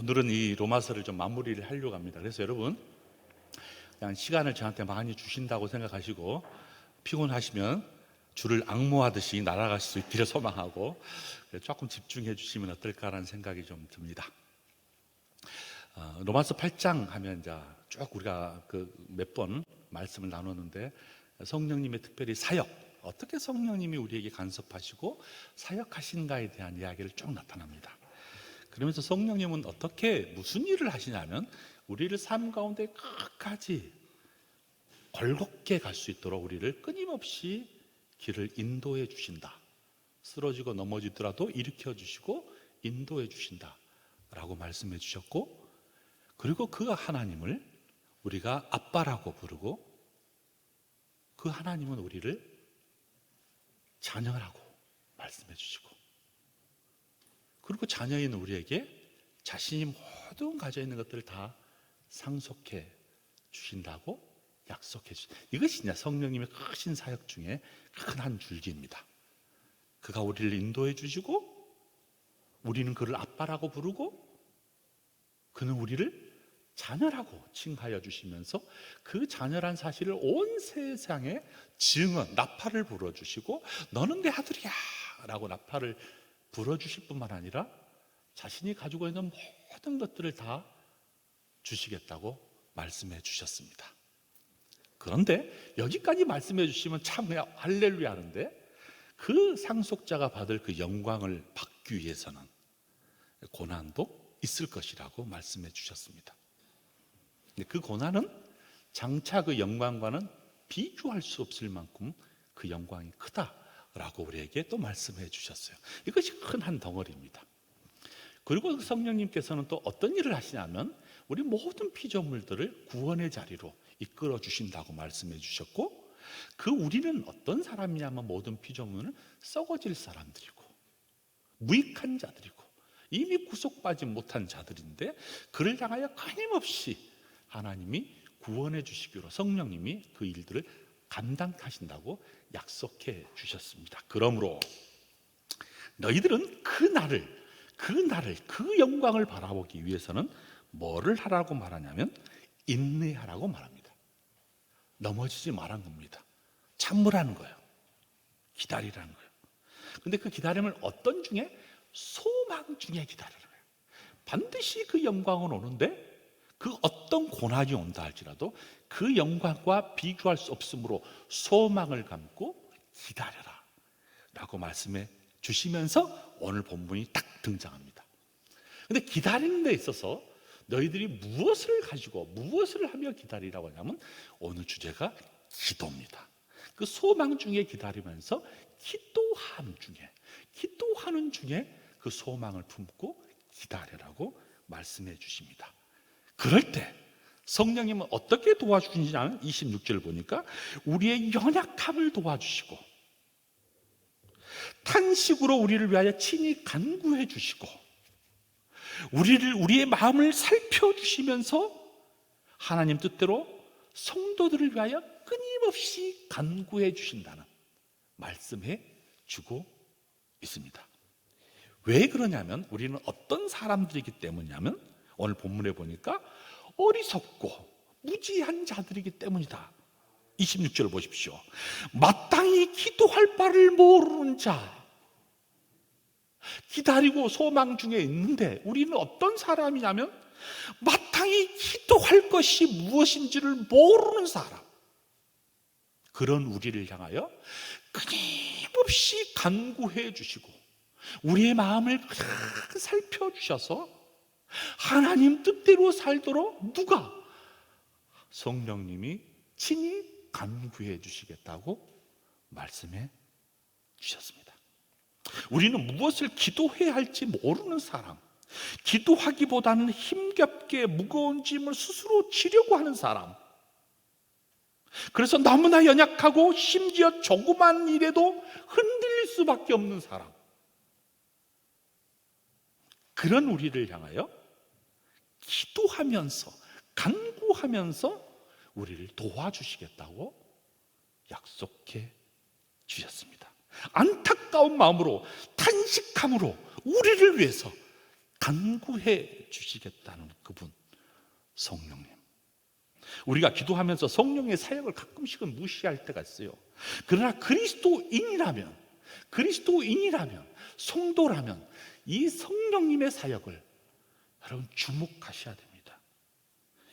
오늘은 이 로마서를 좀 마무리를 하려고 합니다. 그래서 여러분 그냥 시간을 저한테 많이 주신다고 생각하시고 피곤하시면 줄을 앙모하듯이 날아갈 수 있기를 소망하고 조금 집중해 주시면 어떨까라는 생각이 좀 듭니다. 로마서 8장 하면 이제 쭉 우리가 몇 번 말씀을 나눴는데 성령님의 특별히 사역, 어떻게 성령님이 우리에게 간섭하시고 사역하신가에 대한 이야기를 쭉 나타납니다. 그러면서 성령님은 어떻게 무슨 일을 하시냐면 우리를 삶 가운데 끝까지 걸겁게 갈 수 있도록 우리를 끊임없이 길을 인도해 주신다. 쓰러지고 넘어지더라도 일으켜 주시고 인도해 주신다 라고 말씀해 주셨고, 그리고 그 하나님을 우리가 아빠라고 부르고 그 하나님은 우리를 자녀라고 말씀해 주시고, 그리고 자녀인 우리에게 자신이 모든 가져 있는 것들을 다 상속해 주신다고 약속해 주신다. 이것이 이제 성령님의 크신 사역 중에 큰 한 줄기입니다. 그가 우리를 인도해 주시고 우리는 그를 아빠라고 부르고 그는 우리를 자녀라고 칭하여 주시면서 그 자녀란 사실을 온 세상에 증언, 나팔을 불어주시고 너는 내 아들이야 라고 나팔을 불어주실 뿐만 아니라 자신이 가지고 있는 모든 것들을 다 주시겠다고 말씀해 주셨습니다. 그런데 여기까지 말씀해 주시면 참 그냥 할렐루야 하는데, 그 상속자가 받을 그 영광을 받기 위해서는 고난도 있을 것이라고 말씀해 주셨습니다. 그 고난은 장차 그 영광과는 비교할 수 없을 만큼 그 영광이 크다라고 우리에게 또 말씀해 주셨어요. 이것이 큰 한 덩어리입니다. 그리고 성령님께서는 또 어떤 일을 하시냐면 우리 모든 피조물들을 구원의 자리로 이끌어 주신다고 말씀해 주셨고, 그 우리는 어떤 사람이냐면 모든 피조물은 썩어질 사람들이고 무익한 자들이고 이미 구속받지 못한 자들인데, 그를 향하여 끊임없이 하나님이 구원해 주시기로 성령님이 그 일들을 감당하신다고 약속해 주셨습니다. 그러므로 너희들은 그 영광을 바라보기 위해서는 뭐를 하라고 말하냐면 인내하라고 말합니다. 넘어지지 말라는 겁니다. 참으라는 거예요. 기다리라는 거예요. 근데 그 기다림을 어떤 중에? 소망 중에 기다리는 거예요. 반드시 그 영광은 오는데 그 어떤 고난이 온다 할지라도 그 영광과 비교할 수 없으므로 소망을 감고 기다려라 라고 말씀해 주시면서 오늘 본문이 딱 등장합니다. 근데 기다리는 데 있어서 너희들이 무엇을 가지고 무엇을 하며 기다리라고 하냐면 오늘 주제가 기도입니다. 그 소망 중에 기다리면서 기도하는 중에 그 소망을 품고 기다려라고 말씀해 주십니다. 그럴 때 성령님은 어떻게 도와주시냐면 26절 보니까 우리의 연약함을 도와주시고 탄식으로 우리를 위하여 친히 간구해 주시고 우리의 마음을 살펴주시면서 하나님 뜻대로 성도들을 위하여 끊임없이 간구해 주신다는 말씀해 주고 있습니다. 왜 그러냐면 우리는 어떤 사람들이기 때문이냐면 오늘 본문에 보니까 어리석고 무지한 자들이기 때문이다. 26절 보십시오. 마땅히 기도할 바를 모르는 자. 기다리고 소망 중에 있는데 우리는 어떤 사람이냐면 마땅히 기도할 것이 무엇인지를 모르는 사람. 그런 우리를 향하여 끊임없이 간구해 주시고 우리의 마음을 살펴주셔서 하나님 뜻대로 살도록 누가? 성령님이 친히 간구해 주시겠다고 말씀해 주셨습니다. 우리는 무엇을 기도해야 할지 모르는 사람, 기도하기보다는 힘겹게 무거운 짐을 스스로 지려고 하는 사람, 그래서 너무나 연약하고 심지어 조그만 일에도 흔들릴 수밖에 없는 사람, 그런 우리를 향하여 기도하면서 간구하면서 우리를 도와주시겠다고 약속해 주셨습니다. 안타까운 마음으로 탄식함으로 우리를 위해서 간구해 주시겠다는 그분, 성령님. 우리가 기도하면서 성령의 사역을 가끔씩은 무시할 때가 있어요. 그러나 그리스도인이라면, 성도라면 이 성령님의 사역을 여러분 주목하셔야 됩니다.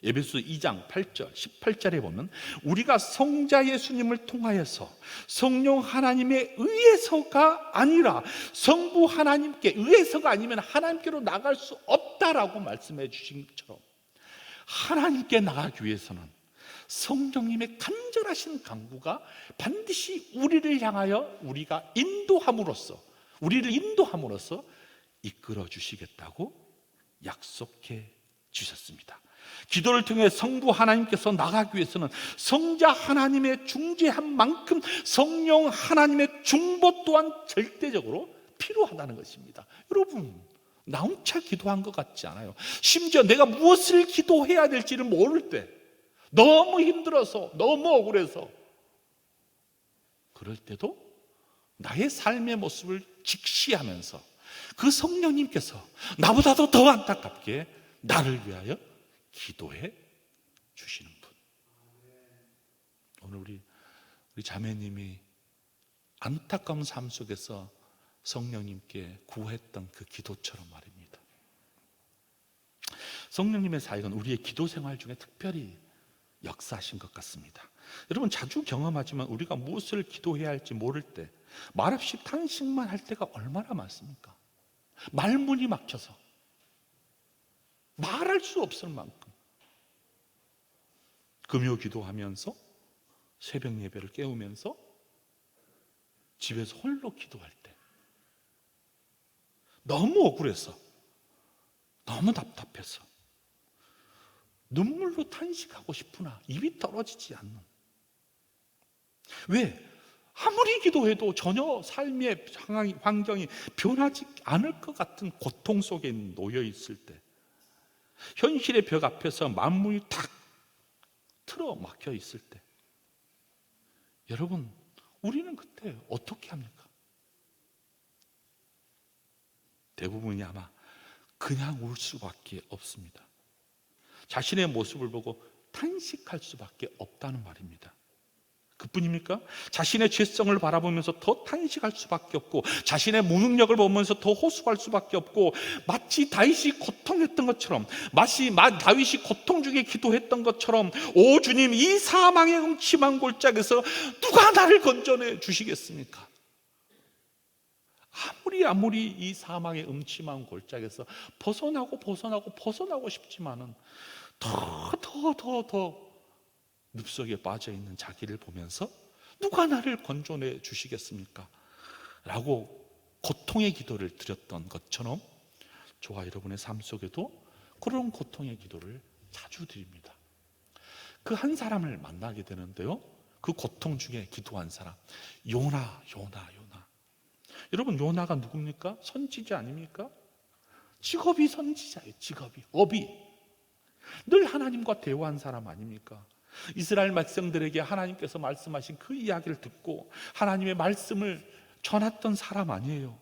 에베소 2장 8절 18절에 보면 우리가 성자 예수님을 통하여서 성령 하나님에 의해서가 아니라 성부 하나님께 의해서가 아니면 하나님께로 나갈 수 없다라고 말씀해 주신 것처럼, 하나님께 나가기 위해서는 성령님의 간절하신 간구가 반드시 우리를 향하여 우리를 인도함으로써 이끌어 주시겠다고 약속해 주셨습니다. 기도를 통해 성부 하나님께서 나가기 위해서는 성자 하나님의 중재한 만큼 성령 하나님의 중보 또한 절대적으로 필요하다는 것입니다. 여러분, 나 혼자 기도한 것 같지 않아요. 심지어 내가 무엇을 기도해야 될지를 모를 때, 너무 힘들어서, 너무 억울해서, 그럴 때도 나의 삶의 모습을 직시하면서 그 성령님께서 나보다도 더 안타깝게 나를 위하여 기도해 주시는 분. 오늘 우리 자매님이 안타까운 삶 속에서 성령님께 구했던 그 기도처럼 말입니다. 성령님의 사역은 우리의 기도 생활 중에 특별히 역사하신 것 같습니다. 여러분, 자주 경험하지만 우리가 무엇을 기도해야 할지 모를 때 말없이 탄식만 할 때가 얼마나 많습니까? 말문이 막혀서 말할 수 없을 만큼 금요 기도하면서 새벽 예배를 깨우면서 집에서 홀로 기도할 때 너무 억울해서, 너무 답답해서 눈물로 탄식하고 싶으나 입이 떨어지지 않는, 왜? 아무리 기도해도 전혀 삶의 환경이 변하지 않을 것 같은 고통 속에 놓여 있을 때, 현실의 벽 앞에서 만문이 탁 틀어 막혀 있을 때, 여러분, 우리는 그때 어떻게 합니까? 대부분이 아마 그냥 울 수밖에 없습니다. 자신의 모습을 보고 탄식할 수밖에 없다는 말입니다. 그뿐입니까? 자신의 죄성을 바라보면서 더 탄식할 수밖에 없고, 자신의 무능력을 보면서 더 호소할 수밖에 없고, 마치 다윗이 고통했던 것처럼, 마치 다윗이 고통 중에 기도했던 것처럼, 오 주님, 이 사망의 음침한 골짜기에서 누가 나를 건져내 주시겠습니까? 아무리 이 사망의 음침한 골짜기에서 벗어나고 싶지만은 더 늪속에 빠져있는 자기를 보면서 누가 나를 건져내 주시겠습니까? 라고 고통의 기도를 드렸던 것처럼 저와 여러분의 삶 속에도 그런 고통의 기도를 자주 드립니다. 그 한 사람을 만나게 되는데요, 그 고통 중에 기도한 사람, 요나. 여러분, 요나가 누굽니까? 선지자 아닙니까? 직업이 선지자예요. 업이 늘 하나님과 대화한 사람 아닙니까? 이스라엘 백성들에게 하나님께서 말씀하신 그 이야기를 듣고 하나님의 말씀을 전했던 사람 아니에요.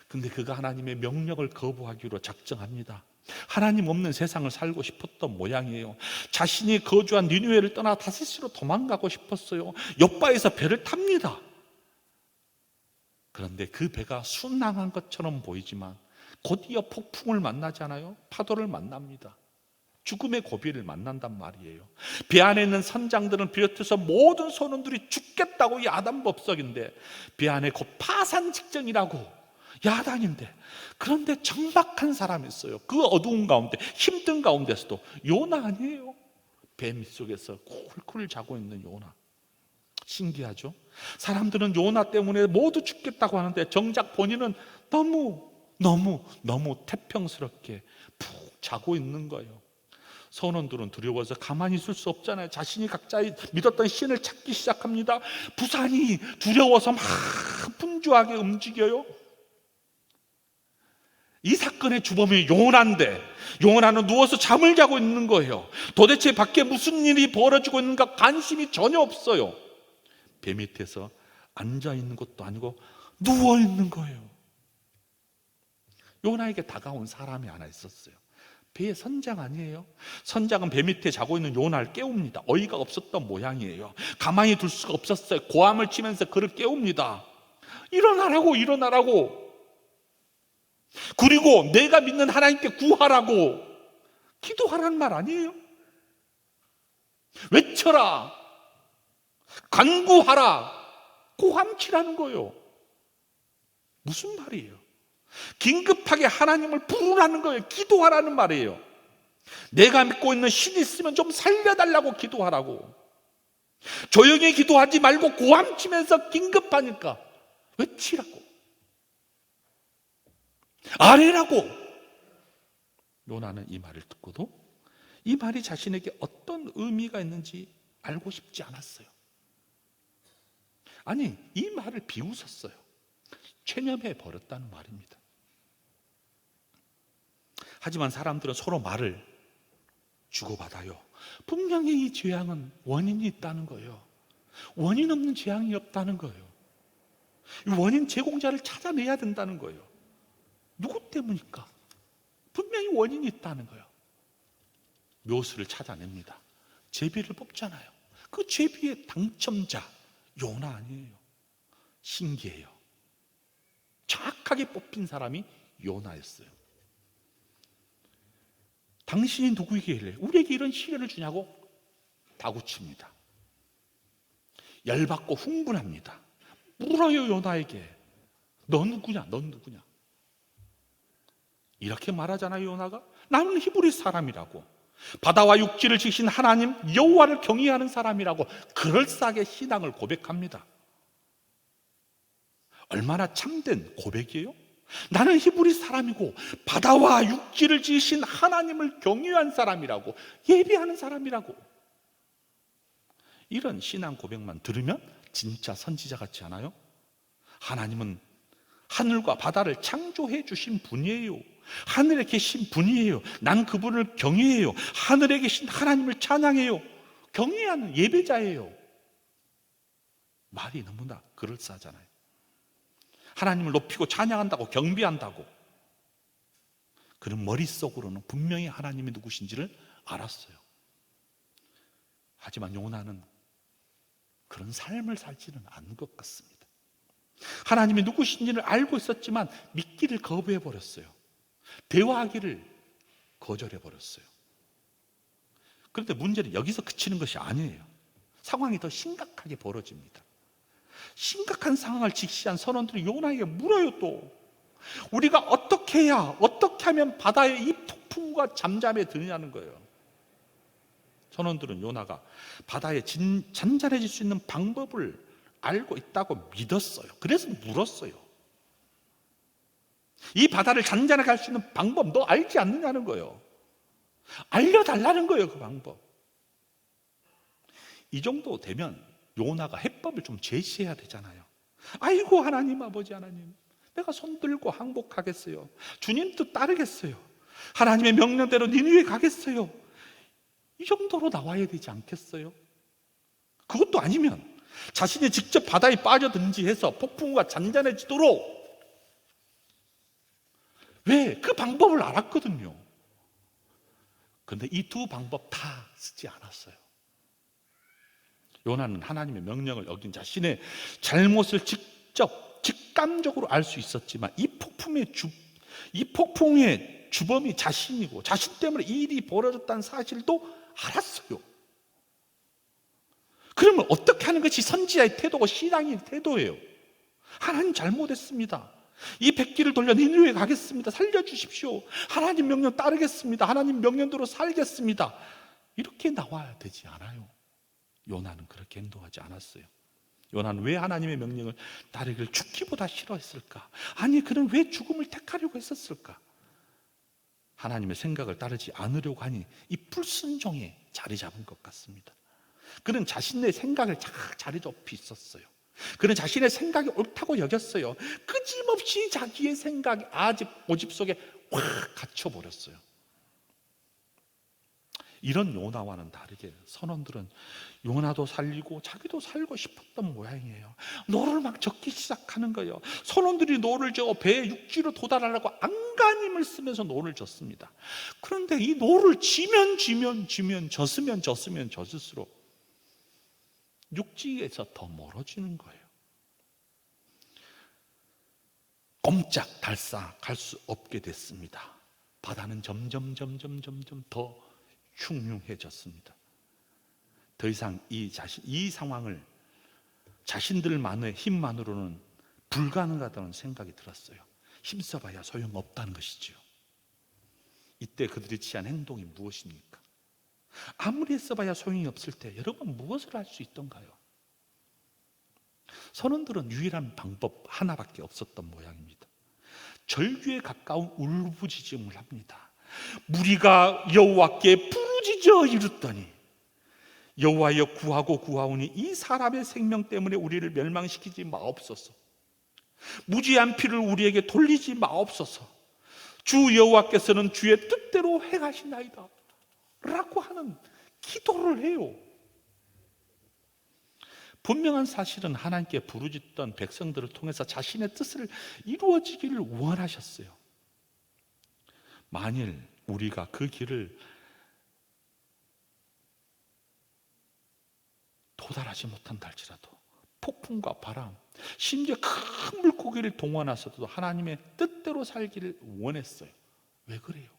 근데 그가 하나님의 명령을 거부하기로 작정합니다. 하나님 없는 세상을 살고 싶었던 모양이에요. 자신이 거주한 니느웨를 떠나 다시스로 도망가고 싶었어요. 욥바에서 배를 탑니다. 그런데 그 배가 순항한 것처럼 보이지만 곧이어 폭풍을 만나잖아요. 파도를 만납니다. 죽음의 고비를 만난단 말이에요. 배 안에 있는 선장들은 비롯해서 모든 선원들이 죽겠다고 야단법석인데, 배 안에 곧 파산 직전이라고 야단인데, 그런데 정박한 사람이 있어요. 그 어두운 가운데, 힘든 가운데서도. 요나 아니에요? 배 밑속에서 쿨쿨 자고 있는 요나. 신기하죠? 사람들은 요나 때문에 모두 죽겠다고 하는데 정작 본인은 너무 태평스럽게 푹 자고 있는 거예요. 선원들은 두려워서 가만히 있을 수 없잖아요. 자신이 각자 믿었던 신을 찾기 시작합니다. 부산이 두려워서 막 분주하게 움직여요. 이 사건의 주범이 요나인데, 요나는 누워서 잠을 자고 있는 거예요. 도대체 밖에 무슨 일이 벌어지고 있는가 관심이 전혀 없어요. 배 밑에서 앉아 있는 것도 아니고 누워 있는 거예요. 요나에게 다가온 사람이 하나 있었어요. 배의 선장 아니에요? 선장은 배 밑에 자고 있는 요나를 깨웁니다. 어이가 없었던 모양이에요. 가만히 둘 수가 없었어요. 고함을 치면서 그를 깨웁니다. 일어나라고, 일어나라고. 그리고 내가 믿는 하나님께 구하라고, 기도하라는 말 아니에요? 외쳐라, 간구하라, 고함치라는 거예요. 무슨 말이에요? 긴급하게 하나님을 부르라는 거예요. 기도하라는 말이에요. 내가 믿고 있는 신이 있으면 좀 살려달라고 기도하라고. 조용히 기도하지 말고 고함치면서 긴급하니까 외치라고, 아뢰라고. 요나는 이 말을 듣고도 이 말이 자신에게 어떤 의미가 있는지 알고 싶지 않았어요. 아니, 이 말을 비웃었어요. 체념해 버렸다는 말입니다. 하지만 사람들은 서로 말을 주고받아요. 분명히 이 재앙은 원인이 있다는 거예요. 원인 없는 재앙이 없다는 거예요. 이 원인 제공자를 찾아내야 된다는 거예요. 누구 때문일까? 분명히 원인이 있다는 거예요. 묘수를 찾아냅니다. 제비를 뽑잖아요. 그 제비의 당첨자 요나 아니에요. 신기해요. 정확하게 뽑힌 사람이 요나였어요. 당신이 누구이길래 우리에게 이런 시련을 주냐고 다구칩니다. 열받고 흥분합니다. 물어요, 요나에게. 너 누구냐? 넌 누구냐? 이렇게 말하잖아요, 요나가. 나는 히브리 사람이라고. 바다와 육지를 지으신 하나님 여호와를 경외하는 사람이라고 그럴싸하게 신앙을 고백합니다. 얼마나 참된 고백이에요? 나는 히브리 사람이고 바다와 육지를 지으신 하나님을 경외한 사람이라고, 예비하는 사람이라고. 이런 신앙 고백만 들으면 진짜 선지자 같지 않아요? 하나님은 하늘과 바다를 창조해 주신 분이에요. 하늘에 계신 분이에요. 난 그분을 경외해요. 하늘에 계신 하나님을 찬양해요. 경외하는 예배자예요. 말이 너무나 그럴싸하잖아요. 하나님을 높이고 찬양한다고, 경배한다고. 그는 머릿속으로는 분명히 하나님이 누구신지를 알았어요. 하지만 요나는 그런 삶을 살지는 않은 것 같습니다. 하나님이 누구신지를 알고 있었지만 믿기를 거부해버렸어요. 대화하기를 거절해버렸어요. 그런데 문제는 여기서 그치는 것이 아니에요. 상황이 더 심각하게 벌어집니다. 심각한 상황을 직시한 선원들이 요나에게 물어요. 또 우리가 어떻게 해야, 어떻게 하면 바다의 이 폭풍과 잠잠해 드느냐는 거예요. 선원들은 요나가 바다에 잔잔해질 수 있는 방법을 알고 있다고 믿었어요. 그래서 물었어요. 이 바다를 잔잔하게 할 수 있는 방법 너 알지 않느냐는 거예요. 알려달라는 거예요. 그 방법. 이 정도 되면 요나가 해법을 좀 제시해야 되잖아요. 아이고 하나님, 아버지 하나님, 내가 손들고 항복하겠어요. 주님 뜻 따르겠어요. 하나님의 명령대로 니느웨 가겠어요. 이 정도로 나와야 되지 않겠어요? 그것도 아니면 자신이 직접 바다에 빠져든지 해서 폭풍우가 잔잔해지도록, 왜? 그 방법을 알았거든요. 그런데 이 두 방법 다 쓰지 않았어요. 요나는 하나님의 명령을 어긴 자신의 잘못을 직접 직감적으로 알 수 있었지만 이 폭풍의 주범이 자신이고 자신 때문에 이 일이 벌어졌다는 사실도 알았어요. 그러면 어떻게 하는 것이 선지자의 태도고 신앙의 태도예요? 하나님 잘못했습니다. 이 백기를 돌려 니느웨 가겠습니다. 살려주십시오. 하나님 명령 따르겠습니다. 하나님 명령대로 살겠습니다. 이렇게 나와야 되지 않아요? 요나는 그렇게 행동하지 않았어요. 요나는 왜 하나님의 명령을 따르기를 죽기보다 싫어했을까? 아니, 그는 왜 죽음을 택하려고 했었을까? 하나님의 생각을 따르지 않으려고 하니 이 불순종에 자리 잡은 것 같습니다. 그는 자신의 생각을 자리 잡히 있었어요. 그는 자신의 생각이 옳다고 여겼어요. 끊임없이 자기의 생각이 고집 속에 확 갇혀버렸어요. 이런 요나와는 다르게 선원들은 요나도 살리고 자기도 살고 싶었던 모양이에요. 노를 막 젓기 시작하는 거예요. 선원들이 노를 저어 배에 육지로 도달하려고 안간힘을 쓰면서 노를 젓습니다. 그런데 이 노를 지면 젖을수록 육지에서 더 멀어지는 거예요. 꼼짝달싹 갈 수 없게 됐습니다. 바다는 점점 더 흉흉해졌습니다. 더 이상 이 상황을 자신들만의 힘만으로는 불가능하다는 생각이 들었어요. 힘써봐야 소용없다는 것이지요. 이때 그들이 취한 행동이 무엇입니까? 아무리 애써봐야 소용이 없을 때 여러분 무엇을 할 수 있던가요? 선원들은 유일한 방법 하나밖에 없었던 모양입니다. 절규에 가까운 울부짖음을 합니다. 무리가 여호와께 부르짖어 이르더니 여호와여 구하오니 이 사람의 생명 때문에 우리를 멸망시키지 마옵소서. 무지한 피를 우리에게 돌리지 마옵소서. 주 여호와께서는 주의 뜻대로 행하시나이다 라고 하는 기도를 해요. 분명한 사실은 하나님께 부르짖던 백성들을 통해서 자신의 뜻을 이루어지기를 원하셨어요. 만일 우리가 그 길을 도달하지 못한다 할지라도 폭풍과 바람, 심지어 큰 물고기를 동원하셔도 하나님의 뜻대로 살기를 원했어요. 왜 그래요?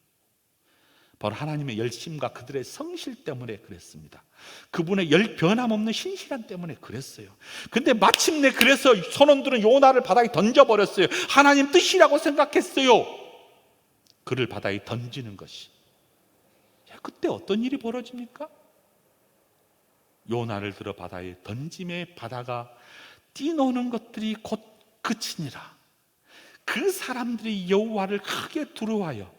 바로 하나님의 열심과 그들의 성실 때문에 그랬습니다. 그분의 변함없는 신실함 때문에 그랬어요. 근데 마침내 그래서 선원들은 요나를 바다에 던져버렸어요. 하나님 뜻이라고 생각했어요. 그를 바다에 던지는 것이. 그때 어떤 일이 벌어집니까? 요나를 들어 바다에 던짐에 바다가 뛰노는 것들이 곧 그치니라. 그 사람들이 여호와를 크게 두려워하여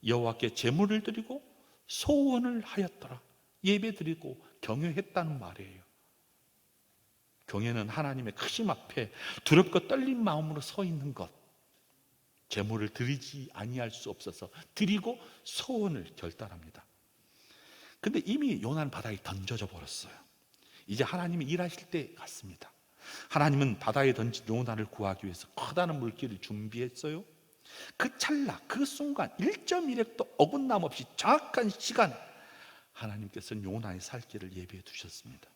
여호와께 제물을 드리고 소원을 하였더라. 예배드리고 경외했다는 말이에요. 경외는 하나님의 크심 앞에 두렵고 떨린 마음으로 서 있는 것. 제물을 드리지 아니할 수 없어서 드리고 소원을 결단합니다. 근데 이미 요나는 바다에 던져져 버렸어요. 이제 하나님이 일하실 때 같습니다. 하나님은 바다에 던진 요나를 구하기 위해서 커다란 물길을 준비했어요. 그 찰나, 그 순간 1.1획도 어긋남 없이 정확한 시간에 하나님께서는 요나의 살 길을 예비해 두셨습니다.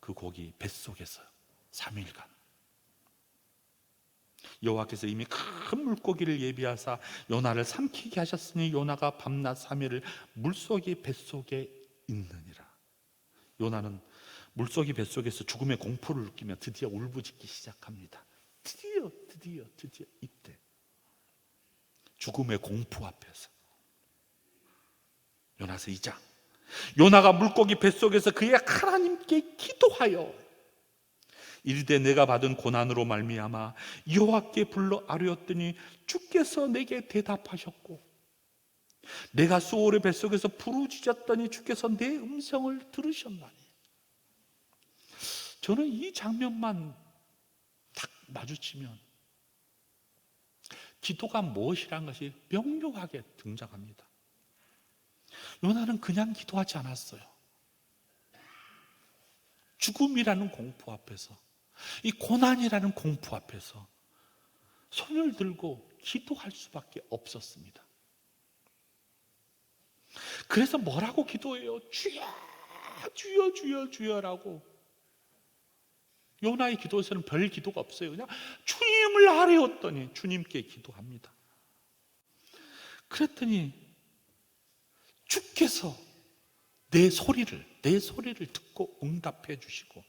그 고기 뱃속에서 3일간 여호와께서 이미 큰 물고기를 예비하사 요나를 삼키게 하셨으니 요나가 밤낮 3일을 물속의 뱃속에 있느니라. 요나는 물속의 뱃속에서 죽음의 공포를 느끼며 드디어 울부짖기 시작합니다. 드디어 이때 죽음의 공포 앞에서 요나서 2장, 요나가 물고기 뱃속에서 그의 하나님께 기도하여 이르되 내가 받은 고난으로 말미암아 여호와께 불러 아뢰었더니 주께서 내게 대답하셨고 내가 수월의 뱃속에서 부르짖었더니 주께서 내 음성을 들으셨나니. 저는 이 장면만 딱 마주치면 기도가 무엇이라는 것이 명료하게 등장합니다. 요나는 그냥 기도하지 않았어요. 죽음이라는 공포 앞에서, 이 고난이라는 공포 앞에서 손을 들고 기도할 수밖에 없었습니다. 그래서 뭐라고 기도해요? 주여라고. 요나의 기도에서는 별 기도가 없어요. 그냥 주님을 아뢰었더니 주님께 기도합니다. 그랬더니 주께서 내 소리를 듣고 응답해 주시고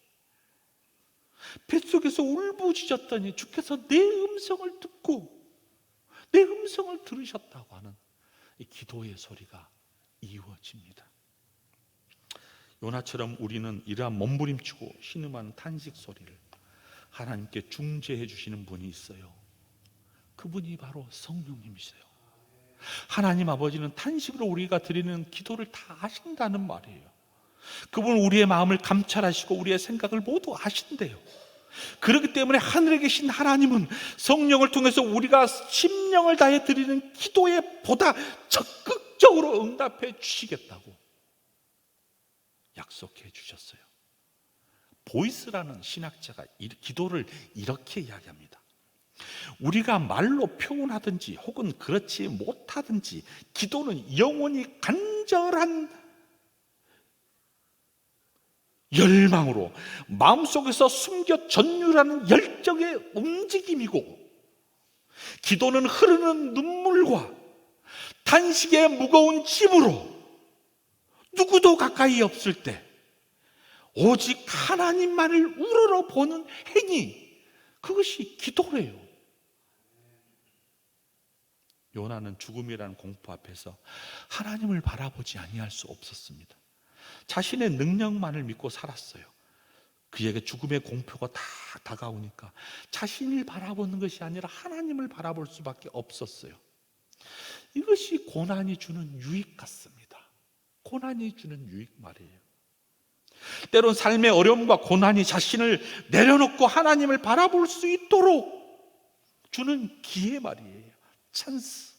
뱃속에서 울부짖었더니 주께서 내 음성을 듣고 내 음성을 들으셨다고 하는 이 기도의 소리가 이루어집니다. 요나처럼 우리는 이러한 몸부림치고 신음하는 탄식 소리를 하나님께 중재해 주시는 분이 있어요. 그분이 바로 성령님이세요. 하나님 아버지는 탄식으로 우리가 드리는 기도를 다 아신다는 말이에요. 그분은 우리의 마음을 감찰하시고 우리의 생각을 모두 아신대요. 그렇기 때문에 하늘에 계신 하나님은 성령을 통해서 우리가 심령을 다해 드리는 기도에 보다 적극 극적으로 응답해 주시겠다고 약속해 주셨어요. 보이스라는 신학자가 기도를 이렇게 이야기합니다. 우리가 말로 표현하든지 혹은 그렇지 못하든지 기도는 영원히 간절한 열망으로 마음속에서 숨겨 전율하는 열정의 움직임이고, 기도는 흐르는 눈물과 탄식의 무거운 짐으로 누구도 가까이 없을 때 오직 하나님만을 우러러 보는 행위, 그것이 기도래요. 요나는 죽음이라는 공포 앞에서 하나님을 바라보지 아니할 수 없었습니다. 자신의 능력만을 믿고 살았어요. 그에게 죽음의 공포가 다 다가오니까 자신을 바라보는 것이 아니라 하나님을 바라볼 수밖에 없었어요. 이것이 고난이 주는 유익 같습니다. 고난이 주는 유익 말이에요. 때론 삶의 어려움과 고난이 자신을 내려놓고 하나님을 바라볼 수 있도록 주는 기회 말이에요. 찬스.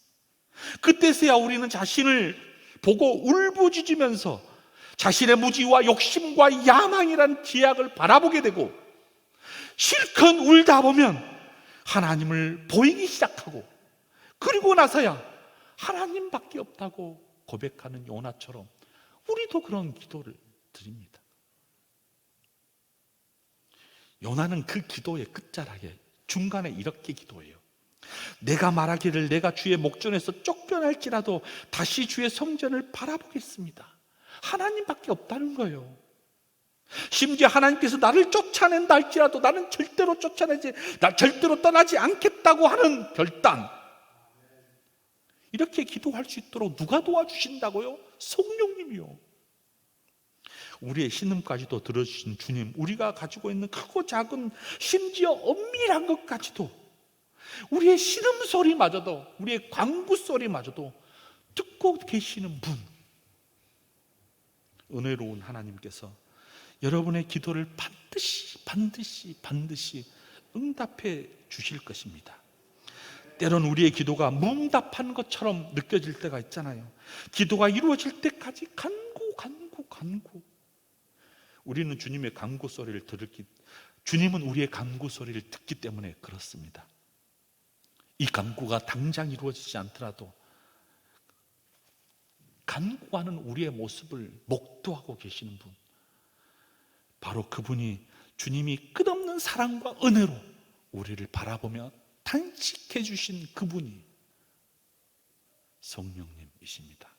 그때서야 우리는 자신을 보고 울부짖으면서 자신의 무지와 욕심과 야망이란 기약을 바라보게 되고, 실컷 울다 보면 하나님을 보이기 시작하고, 그리고 나서야 하나님밖에 없다고 고백하는 요나처럼 우리도 그런 기도를 드립니다. 요나는 그 기도의 끝자락에 중간에 이렇게 기도해요. 내가 말하기를 내가 주의 목전에서 쫓겨날지라도 다시 주의 성전을 바라보겠습니다. 하나님밖에 없다는 거예요. 심지어 하나님께서 나를 쫓아낸다 할지라도 나는 절대로 절대로 떠나지 않겠다고 하는 결단, 이렇게 기도할 수 있도록 누가 도와주신다고요? 성령님이요. 우리의 신음까지도 들어주신 주님, 우리가 가지고 있는 크고 작은, 심지어 엄밀한 것까지도, 우리의 신음소리마저도, 우리의 간구소리마저도 듣고 계시는 분, 은혜로운 하나님께서 여러분의 기도를 반드시 응답해 주실 것입니다. 때론 우리의 기도가 무응답한 것처럼 느껴질 때가 있잖아요. 기도가 이루어질 때까지 간구. 우리는 주님의 간구 소리를 주님은 우리의 간구 소리를 듣기 때문에 그렇습니다. 이 간구가 당장 이루어지지 않더라도 간구하는 우리의 모습을 목도하고 계시는 분, 바로 그분이 주님이 끝없는 사랑과 은혜로 우리를 바라보며 탄식해 주신 그분이 성령님이십니다.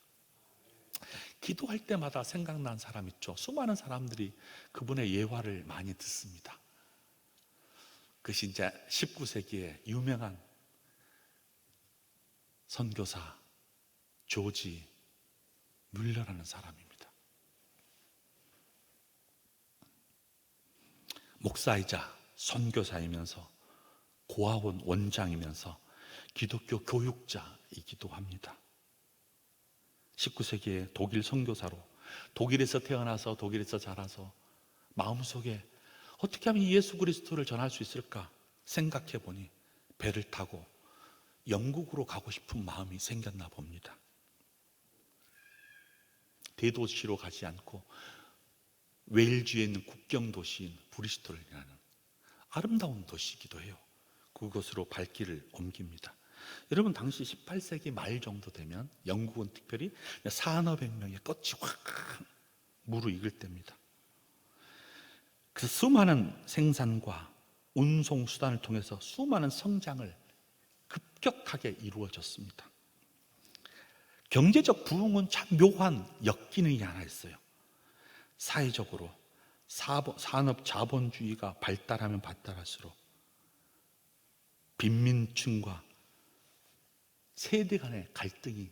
기도할 때마다 생각난 사람 있죠. 수많은 사람들이 그분의 예화를 많이 듣습니다. 그것이 이제 19세기에 유명한 선교사 조지 뮬러라는 사람입니다. 목사이자 선교사이면서 고아원 원장이면서 기독교 교육자이기도 합니다. 19세기에 독일 선교사로 독일에서 태어나서 독일에서 자라서 마음속에 어떻게 하면 예수 그리스도를 전할 수 있을까 생각해 보니 배를 타고 영국으로 가고 싶은 마음이 생겼나 봅니다. 대도시로 가지 않고 웨일즈에 있는 국경 도시인 브리스톨이라는 아름다운 도시이기도 해요. 그곳으로 발길을 옮깁니다. 여러분, 당시 18세기 말 정도 되면 영국은 특별히 산업혁명의 꽃이 확 무르익을 때입니다. 그 수많은 생산과 운송 수단을 통해서 수많은 성장을 급격하게 이루어졌습니다. 경제적 부흥은 참 묘한 역기능이 하나 있어요. 사회적으로 산업 자본주의가 발달하면 발달할수록 빈민층과 세대 간의 갈등이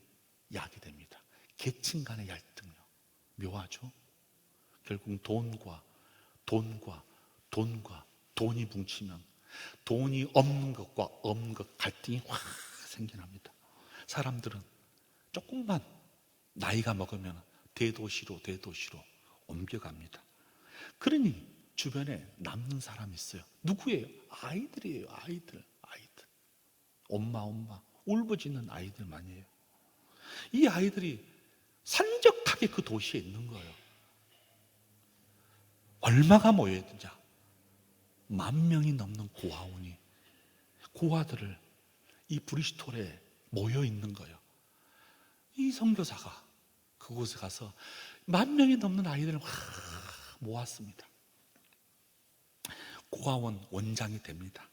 야기됩니다. 계층 간의 갈등이요. 묘하죠? 결국 돈이 뭉치면 돈이 없는 것과 없는 것 갈등이 확 생겨납니다. 사람들은 조금만 나이가 먹으면 대도시로 옮겨갑니다. 그러니 주변에 남는 사람이 있어요. 누구예요? 아이들이에요. 아이들. 엄마 울부짖는 아이들만이에요. 이 아이들이 산적하게 그 도시에 있는 거예요. 얼마가 모여있느냐? 10,000명이 넘는 고아원이, 고아들을 이 브리스톨에 모여 있는 거예요. 이 선교사가 그곳에 가서 10,000명이 넘는 아이들을 모았습니다. 고아원 원장이 됩니다.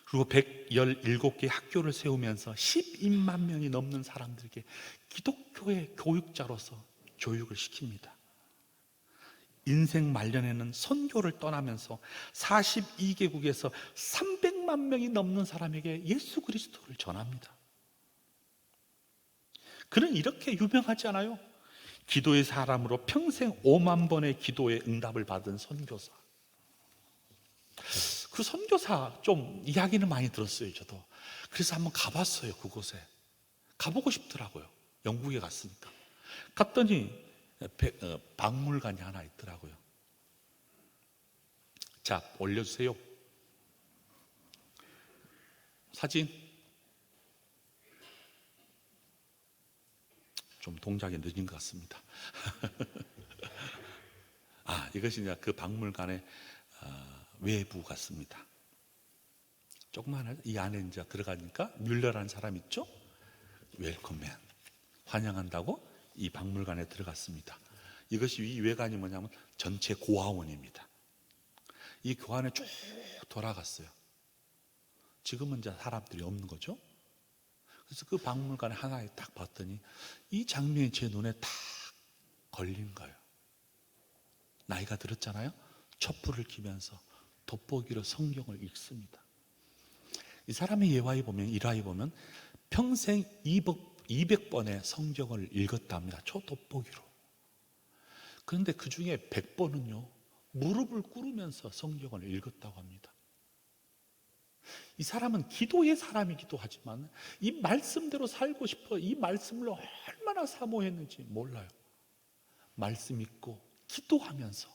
그리고 117개 학교를 세우면서 12만 명이 넘는 사람들에게 기독교의 교육자로서 교육을 시킵니다. 인생 말년에는 선교를 떠나면서 42개국에서 300만 명이 넘는 사람에게 예수 그리스도를 전합니다. 그는 이렇게 유명하지 않아요? 기도의 사람으로 평생 5만 번의 기도의 응답을 받은 선교사. 그 선교사 좀 이야기는 많이 들었어요, 저도. 그래서 한번 가봤어요, 그곳에. 가보고 싶더라고요, 영국에 갔으니까. 갔더니 박물관이 하나 있더라고요. 자, 올려주세요. 사진. 좀 동작이 늦은 것 같습니다. 이것이 이제 그 박물관의 외부 같습니다. 조그만 이 안에 이제 들어가니까 뮬러라는 사람 있죠? 웰컴맨, 환영한다고 이 박물관에 들어갔습니다. 이것이 이 외관이 뭐냐면 전체 고아원입니다. 이 고아원에 쭉 돌아갔어요. 지금은 이제 사람들이 없는 거죠. 그래서 그 박물관 하나에 딱 봤더니 이 장면이 제 눈에 딱 걸린 거예요. 나이가 들었잖아요. 촛불을 켜면서 돋보기로 성경을 읽습니다. 이 사람의 일화에 보면 평생 200번의 성경을 읽었다 합니다. 돋보기로. 그런데 그 중에 100번은요 무릎을 꿇으면서 성경을 읽었다고 합니다. 이 사람은 기도의 사람이기도 하지만 이 말씀대로 살고 싶어 이 말씀을 얼마나 사모했는지 몰라요. 말씀 읽고 기도하면서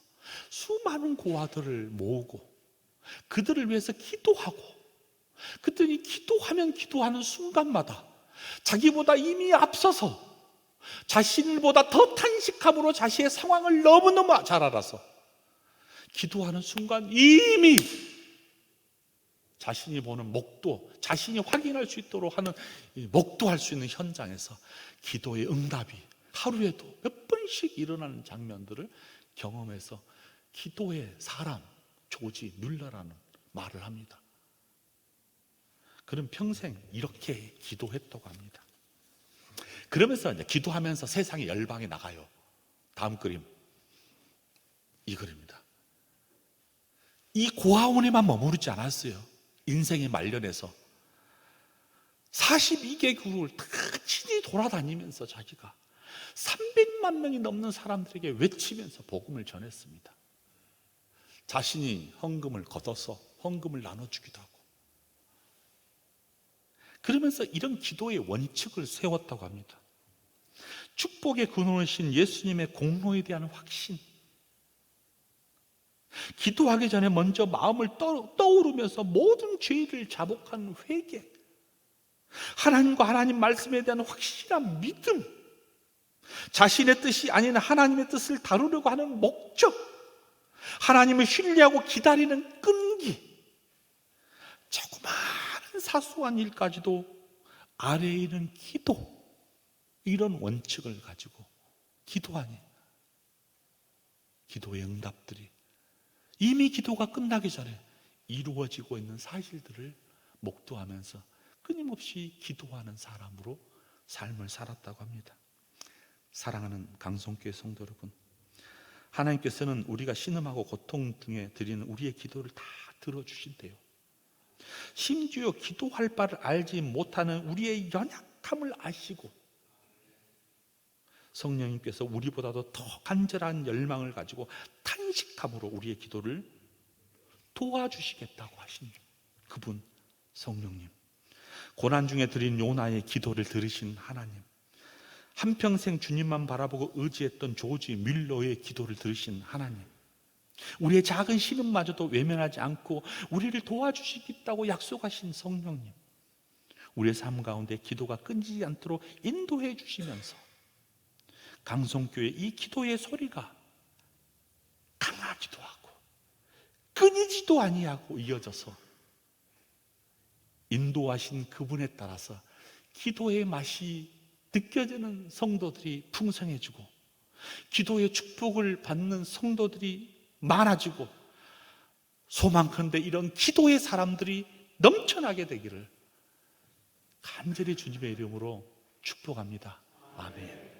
수많은 고아들을 모으고 그들을 위해서 기도하고, 그랬더니 기도하는 순간마다 자기보다 이미 앞서서 자신보다 더 탄식함으로 자신의 상황을 너무너무 잘 알아서 기도하는 순간 이미 자신이 보는 목도, 자신이 확인할 수 있도록 하는 목도할 수 있는 현장에서 기도의 응답이 하루에도 몇 번씩 일어나는 장면들을 경험해서 기도의 사람 조지 뮬러라는 말을 합니다. 그는 평생 이렇게 기도했다고 합니다. 그러면서 이제 기도하면서 세상에 열방에 나가요. 다음 그림, 이 그림입니다. 이 고아원에만 머무르지 않았어요. 인생의 말년에서 42개국을 다 친히 돌아다니면서 자기가 300만 명이 넘는 사람들에게 외치면서 복음을 전했습니다. 자신이 헌금을 걷어서 헌금을 나눠주기도 하고, 그러면서 이런 기도의 원칙을 세웠다고 합니다. 축복의 근원이신 예수님의 공로에 대한 확신, 기도하기 전에 먼저 마음을 떠오르면서 모든 죄를 자복한 회개, 하나님과 하나님 말씀에 대한 확실한 믿음, 자신의 뜻이 아닌 하나님의 뜻을 다루려고 하는 목적, 하나님을 신뢰하고 기다리는 끈기, 조그마한 사소한 일까지도 아래에 있는 기도, 이런 원칙을 가지고 기도하니 기도의 응답들이 이미 기도가 끝나기 전에 이루어지고 있는 사실들을 목도하면서 끊임없이 기도하는 사람으로 삶을 살았다고 합니다. 사랑하는 강성교회 성도 여러분, 하나님께서는 우리가 신음하고 고통 중에 드리는 우리의 기도를 다 들어주신대요. 심지어 기도할 바를 알지 못하는 우리의 연약함을 아시고 성령님께서 우리보다도 더 간절한 열망을 가지고 탄식함으로 우리의 기도를 도와주시겠다고 하신 그분 성령님, 고난 중에 드린 요나의 기도를 들으신 하나님, 한평생 주님만 바라보고 의지했던 조지 뮬러의 기도를 들으신 하나님, 우리의 작은 신음마저도 외면하지 않고 우리를 도와주시겠다고 약속하신 성령님, 우리의 삶 가운데 기도가 끊이지 않도록 인도해 주시면서 강성교회 이 기도의 소리가 강하기도 하고 끊이지도 아니하고 이어져서 인도하신 그분에 따라서 기도의 맛이 느껴지는 성도들이 풍성해지고 기도의 축복을 받는 성도들이 많아지고 소망컨대 이런 기도의 사람들이 넘쳐나게 되기를 간절히 주님의 이름으로 축복합니다. 아멘.